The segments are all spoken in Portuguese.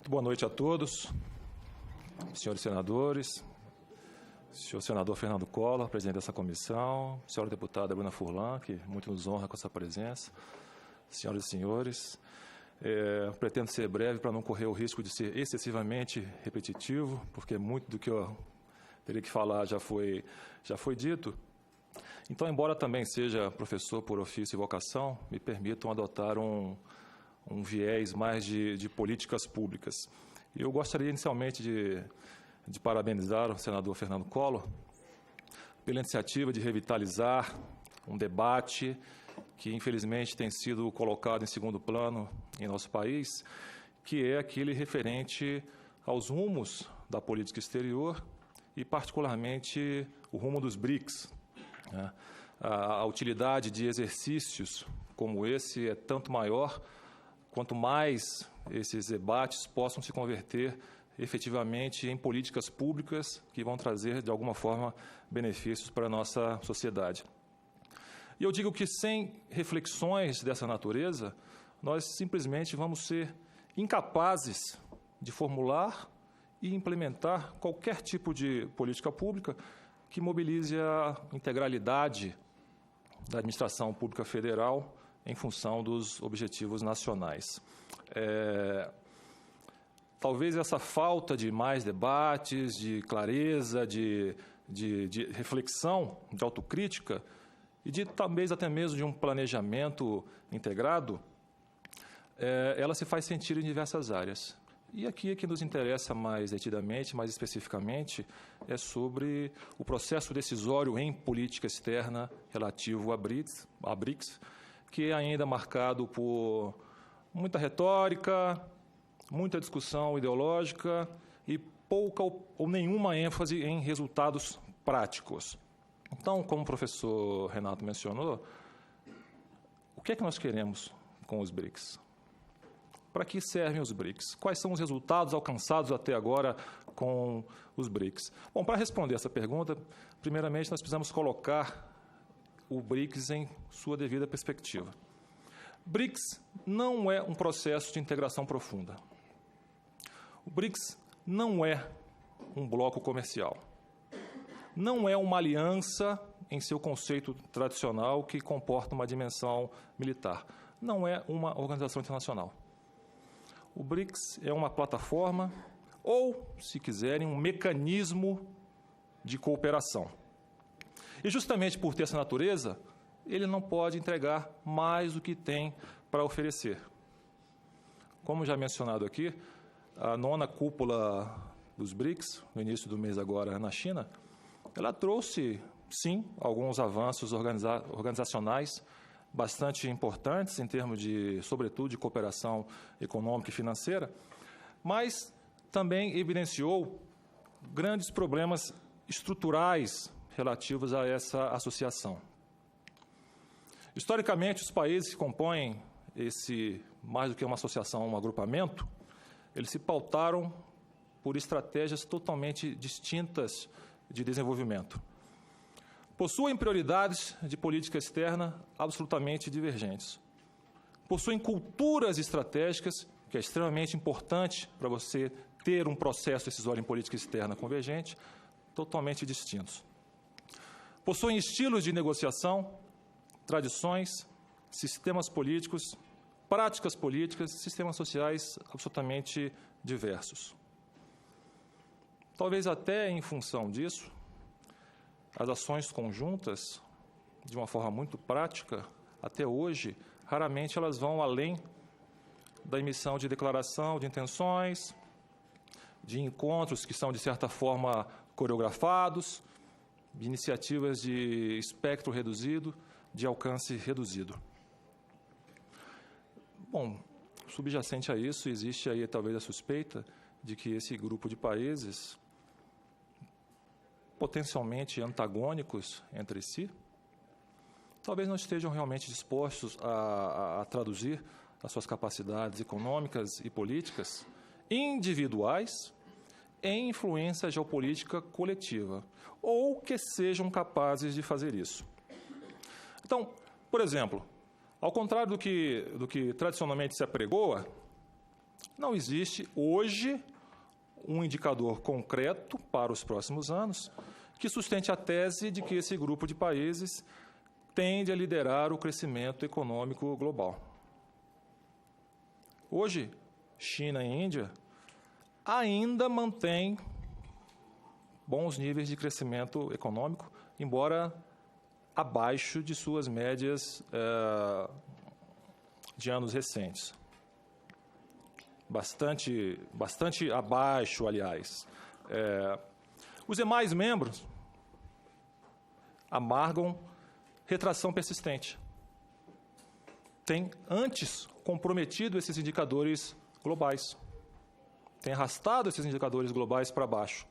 Boa noite a todos, senhores senadores, senhor senador Fernando Collor, presidente dessa comissão, senhora deputada Bruna Furlan, que muito nos honra com essa presença, senhoras e senhores. Pretendo ser breve para não correr o risco de ser excessivamente repetitivo, porque muito do que eu teria que falar já foi dito. Então, embora também seja professor por ofício e vocação, me permitam adotar um viés mais de políticas públicas. E eu gostaria inicialmente de parabenizar o senador Fernando Collor pela iniciativa de revitalizar um debate que, infelizmente, tem sido colocado em segundo plano em nosso país, que é aquele referente aos rumos da política exterior e, particularmente, o rumo dos BRICS. A utilidade de exercícios como esse é tanto maior quanto mais esses debates possam se converter efetivamente em políticas públicas que vão trazer, de alguma forma, benefícios para a nossa sociedade. E eu digo que sem reflexões dessa natureza, nós simplesmente vamos ser incapazes de formular e implementar qualquer tipo de política pública que mobilize a integralidade da administração pública federal em função dos objetivos nacionais. Talvez essa falta de mais debates, de clareza, de reflexão, de autocrítica e talvez até mesmo de um planejamento integrado, ela se faz sentir em diversas áreas. E aqui é que nos interessa mais detidamente, mais especificamente, é sobre o processo decisório em política externa relativo à BRICS, que é ainda marcado por muita retórica, muita discussão ideológica e pouca ou nenhuma ênfase em resultados práticos. Então, como o professor Renato mencionou, o que é que nós queremos com os BRICS? Para que servem os BRICS? Quais são os resultados alcançados até agora com os BRICS? Bom, para responder essa pergunta, primeiramente nós precisamos colocar o BRICS em sua devida perspectiva. BRICS não é um processo de integração profunda. O BRICS não é um bloco comercial. Não é uma aliança em seu conceito tradicional que comporta uma dimensão militar. Não é uma organização internacional. O BRICS é uma plataforma ou, se quiserem, um mecanismo de cooperação. E justamente por ter essa natureza, ele não pode entregar mais do que tem para oferecer. Como já mencionado aqui, a 9ª cúpula dos BRICS, no início do mês agora na China, ela trouxe, sim, alguns avanços organizacionais bastante importantes em termos de, sobretudo, de cooperação econômica e financeira, mas também evidenciou grandes problemas estruturais relativos a essa associação. Historicamente, os países que compõem mais do que uma associação, um agrupamento, eles se pautaram por estratégias totalmente distintas de desenvolvimento. Possuem prioridades de política externa absolutamente divergentes. Possuem culturas estratégicas, que é extremamente importante para você ter um processo decisório em política externa convergente, totalmente distintos. Possuem estilos de negociação, tradições, sistemas políticos, práticas políticas, sistemas sociais absolutamente diversos. Talvez até em função disso, as ações conjuntas, de uma forma muito prática, até hoje, raramente elas vão além da emissão de declaração de intenções, de encontros que são, de certa forma, coreografados, de iniciativas de espectro reduzido, de alcance reduzido. Bom, subjacente a isso, existe aí talvez a suspeita de que esse grupo de países potencialmente antagônicos entre si, talvez não estejam realmente dispostos a traduzir as suas capacidades econômicas e políticas individuais em influência geopolítica coletiva, ou que sejam capazes de fazer isso. Então, por exemplo, ao contrário do que tradicionalmente se apregoa, Não existe, hoje, um indicador concreto para os próximos anos que sustente a tese de que esse grupo de países tende a liderar o crescimento econômico global. Hoje, China e Índia ainda mantêm bons níveis de crescimento econômico, embora abaixo de suas médias de anos recentes. Bastante abaixo, aliás. Os demais membros amargam retração persistente. Tem antes comprometido esses indicadores globais. Tem arrastado esses indicadores globais para baixo.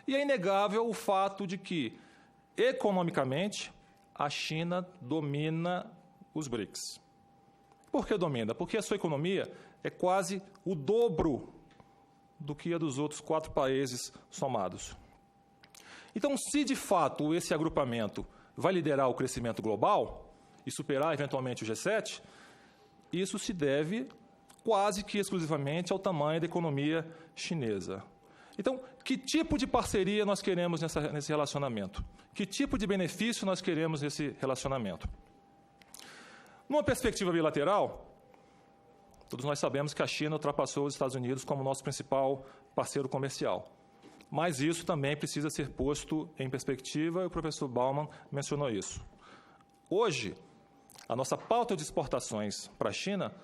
E é inegável o fato de que, economicamente, a China domina os BRICS. Por que domina? Porque a sua economia é quase o dobro do que a dos outros 4 países somados. Então, se de fato esse agrupamento vai liderar o crescimento global e superar eventualmente o G7, isso se deve quase que exclusivamente ao tamanho da economia chinesa. Então, que tipo de parceria nós queremos nesse relacionamento? Que tipo de benefício nós queremos nesse relacionamento? Numa perspectiva bilateral, todos nós sabemos que a China ultrapassou os Estados Unidos como nosso principal parceiro comercial. Mas isso também precisa ser posto em perspectiva, e o professor Bauman mencionou isso. Hoje, a nossa pauta de exportações para a China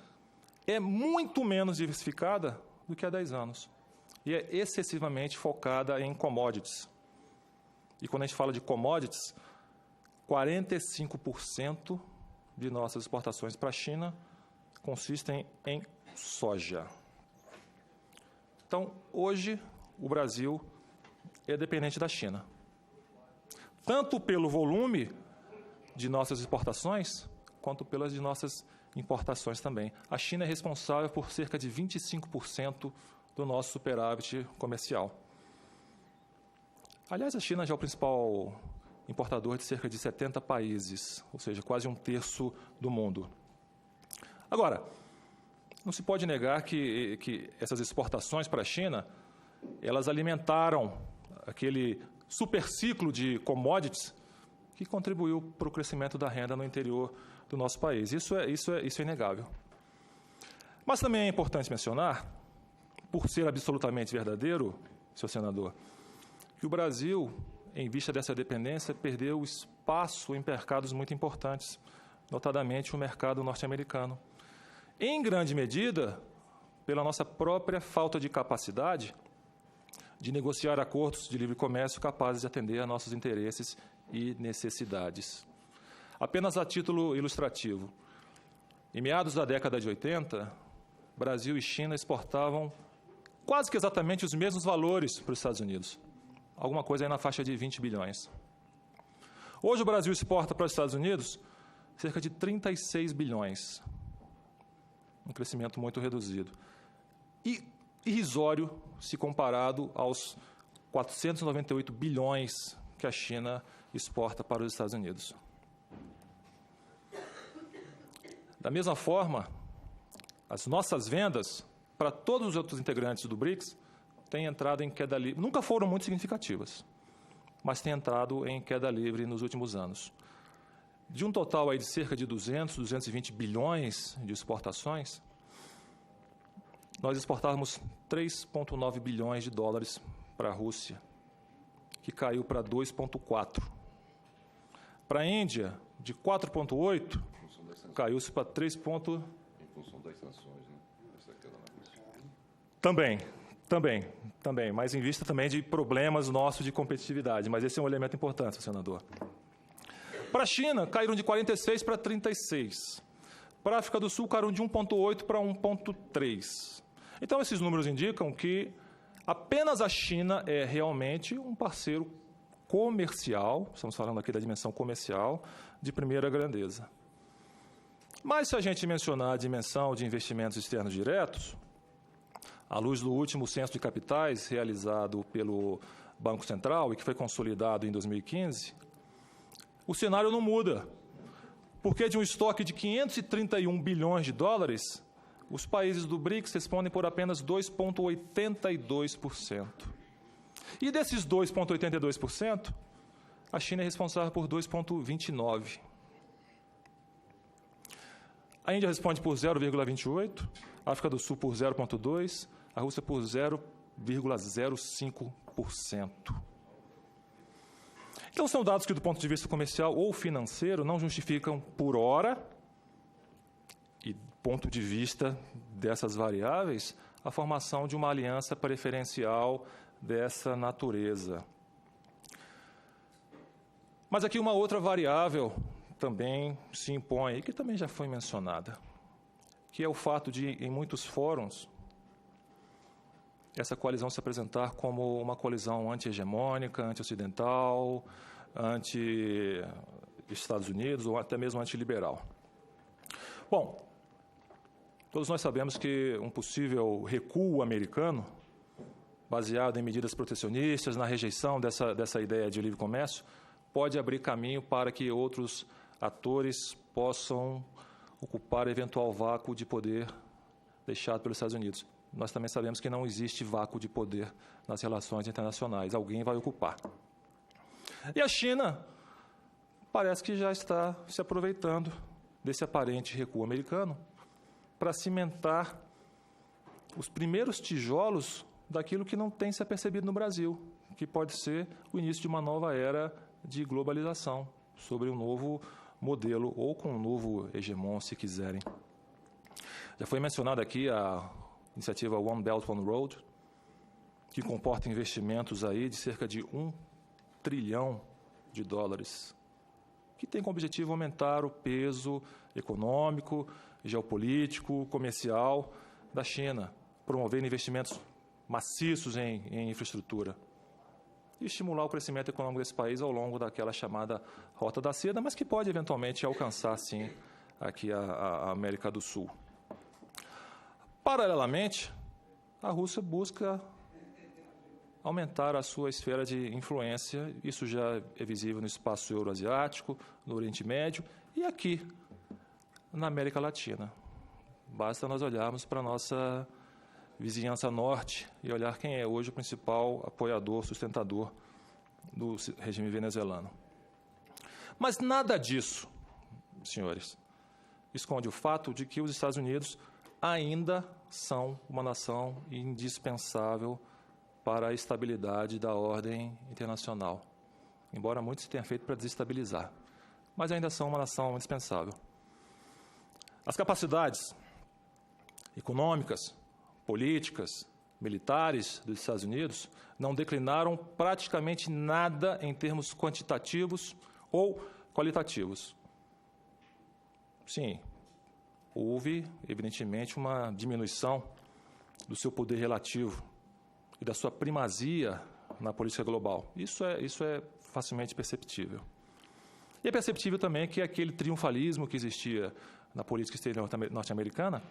é muito menos diversificada do que há 10 anos. E é excessivamente focada em commodities. E quando a gente fala de commodities, 45% de nossas exportações para a China consistem em soja. Então, hoje, o Brasil é dependente da China. Tanto pelo volume de nossas exportações, quanto pelas de nossas importações também. A China é responsável por cerca de 25% do nosso superávit comercial. Aliás, a China já é o principal importador de cerca de 70 países, ou seja, quase 1/3 do mundo. Agora, não se pode negar que essas exportações para a China, elas alimentaram aquele superciclo de commodities que contribuiu para o crescimento da renda no interior do nosso país. Isso é inegável. Mas também é importante mencionar, por ser absolutamente verdadeiro, senhor senador, que o Brasil, em vista dessa dependência, perdeu espaço em mercados muito importantes, notadamente o mercado norte-americano. Em grande medida, pela nossa própria falta de capacidade de negociar acordos de livre comércio capazes de atender a nossos interesses e necessidades. Apenas a título ilustrativo, em meados da década de 80, Brasil e China exportavam quase que exatamente os mesmos valores para os Estados Unidos. Alguma coisa aí na faixa de 20 bilhões. Hoje o Brasil exporta para os Estados Unidos cerca de 36 bilhões. Um crescimento muito reduzido. E irrisório se comparado aos 498 bilhões que a China exporta para os Estados Unidos. Da mesma forma, as nossas vendas para todos os outros integrantes do BRICS têm entrado em queda livre. Nunca foram muito significativas, mas têm entrado em queda livre nos últimos anos. De um total aí de cerca de 220 bilhões de exportações, nós exportávamos 3,9 bilhões de dólares para a Rússia, que caiu para 2,4. Para a Índia, de 4,8, caiu-se para 3. Em função das sanções, né? Essa queda na Rússia. Também, mas em vista também de problemas nossos de competitividade, mas esse é um elemento importante, senador. Para a China, caíram de 46 para 36. Para a África do Sul, caíram de 1,8 para 1,3. Então, esses números indicam que apenas a China é realmente um parceiro comercial, estamos falando aqui da dimensão comercial, de primeira grandeza. Mas, se a gente mencionar a dimensão de investimentos externos diretos, à luz do último censo de capitais realizado pelo Banco Central e que foi consolidado em 2015, o cenário não muda, porque de um estoque de 531 bilhões de dólares, Os países do BRICS respondem por apenas 2,82%. E desses 2,82%, a China é responsável por 2,29%. A Índia responde por 0,28%, a África do Sul por 0,2%, a Rússia por 0,05%. Então, são dados que, do ponto de vista comercial ou financeiro, não justificam, por hora, e do ponto de vista dessas variáveis, a formação de uma aliança preferencial dessa natureza. Mas aqui uma outra variável também se impõe, e que também já foi mencionada, que é o fato de, em muitos fóruns, essa coalizão se apresentar como uma coalizão anti-hegemônica, anti-ocidental, anti-Estados Unidos ou até mesmo anti-liberal. Bom, todos nós sabemos que um possível recuo americano, baseado em medidas protecionistas, na rejeição dessa ideia de livre comércio, pode abrir caminho para que outros atores possam ocupar eventual vácuo de poder deixado pelos Estados Unidos. Nós também sabemos que não existe vácuo de poder nas relações internacionais. Alguém vai ocupar. E a China parece que já está se aproveitando desse aparente recuo americano para cimentar os primeiros tijolos daquilo que não tem se apercebido no Brasil, que pode ser o início de uma nova era de globalização, sobre um novo modelo, ou com um novo hegemon, se quiserem. Já foi mencionada aqui a iniciativa One Belt, One Road, que comporta investimentos aí de cerca de $1 trilhão, que tem como objetivo aumentar o peso econômico, geopolítico, comercial da China, promovendo investimentos maciços em infraestrutura e estimular o crescimento econômico desse país ao longo daquela chamada Rota da Seda, mas que pode eventualmente alcançar, sim, aqui a América do Sul. Paralelamente, a Rússia busca aumentar a sua esfera de influência. Isso já é visível no espaço euroasiático, no Oriente Médio e aqui, na América Latina. Basta nós olharmos para a nossa vizinhança norte e olhar quem é hoje o principal apoiador, sustentador do regime venezuelano. Mas nada disso, senhores, esconde o fato de que os Estados Unidos ainda são uma nação indispensável para a estabilidade da ordem internacional, embora muito se tenha feito para desestabilizar, mas ainda são uma nação indispensável. As capacidades econômicas, políticas, militares dos Estados Unidos não declinaram praticamente nada em termos quantitativos ou qualitativos. Sim, houve, evidentemente, uma diminuição do seu poder relativo e da sua primazia na política global. Isso é facilmente perceptível. E é perceptível também que aquele triunfalismo que existia na política exterior norte-americana,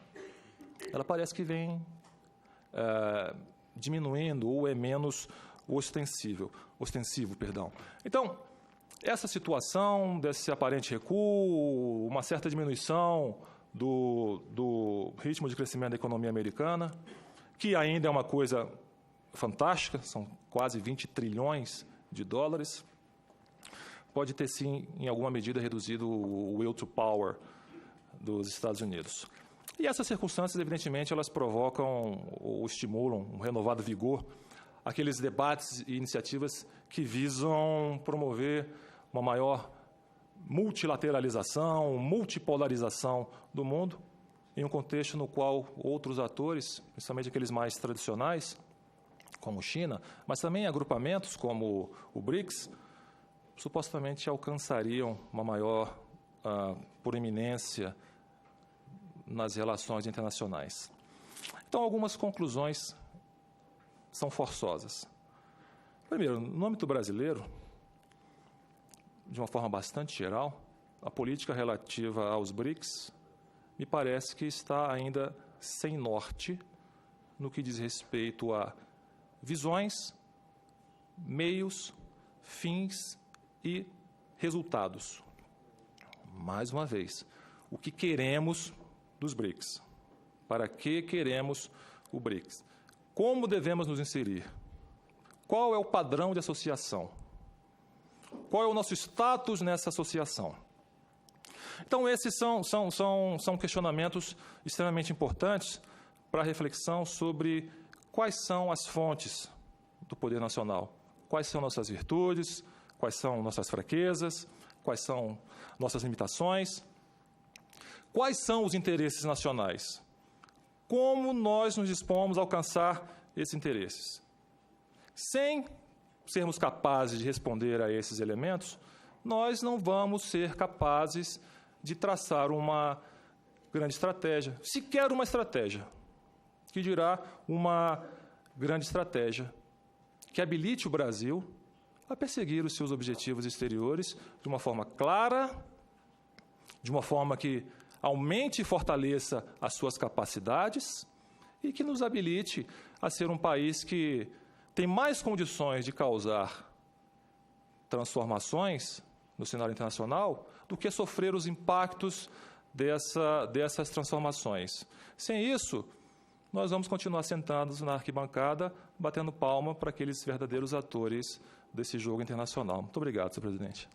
ela parece que vem diminuindo ou é menos ostensivo. Então, essa situação desse aparente recuo, uma certa diminuição do ritmo de crescimento da economia americana, que ainda é uma coisa fantástica, são quase $20 trilhões, pode ter, sim, em alguma medida, reduzido o will to power dos Estados Unidos. E essas circunstâncias, evidentemente, elas provocam ou estimulam um renovado vigor aqueles debates e iniciativas que visam promover uma maior multilateralização, multipolarização do mundo, em um contexto no qual outros atores, principalmente aqueles mais tradicionais, como China, mas também agrupamentos como o BRICS, supostamente alcançariam uma maior proeminência nas relações internacionais. Então, algumas conclusões são forçosas. Primeiro, no âmbito brasileiro, de uma forma bastante geral, a política relativa aos BRICS me parece que está ainda sem norte no que diz respeito a visões, meios, fins e resultados. Mais uma vez, o que queremos dos BRICS? Para que queremos o BRICS? Como devemos nos inserir? Qual é o padrão de associação? Qual é o nosso status nessa associação? Então, esses são questionamentos extremamente importantes para a reflexão sobre quais são as fontes do poder nacional, quais são nossas virtudes, quais são nossas fraquezas, quais são nossas limitações, quais são os interesses nacionais, como nós nos dispomos a alcançar esses interesses. Sem sermos capazes de responder a esses elementos, nós não vamos ser capazes de traçar uma grande estratégia, sequer uma estratégia, que dirá uma grande estratégia que habilite o Brasil a perseguir os seus objetivos exteriores de uma forma clara, de uma forma que aumente e fortaleça as suas capacidades e que nos habilite a ser um país que tem mais condições de causar transformações no cenário internacional do que sofrer os impactos dessas transformações. Sem isso, nós vamos continuar sentados na arquibancada, batendo palma para aqueles verdadeiros atores desse jogo internacional. Muito obrigado, senhor presidente.